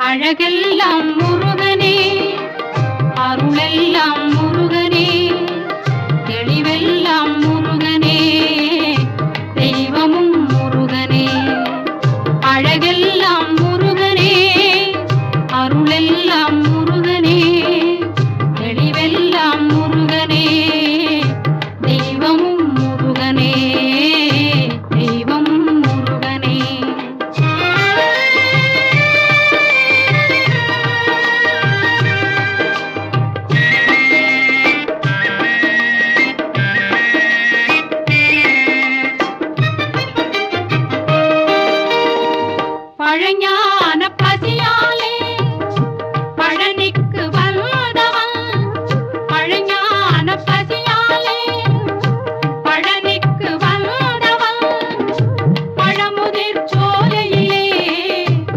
அழகெல்லாம் முருகனே, அருளெல்லாம் முருகனே, தெளிவெல்லாம் முருகனே, தெய்வமும் முருகனே. அழகெல்லாம் முருகனே, அருளெல்லாம் முருகனே, தெளிவெல்லாம் முருகனே, தெய்வமும் முருகனே, தெய்வமும் முருகனே. பழஞான பசியாய்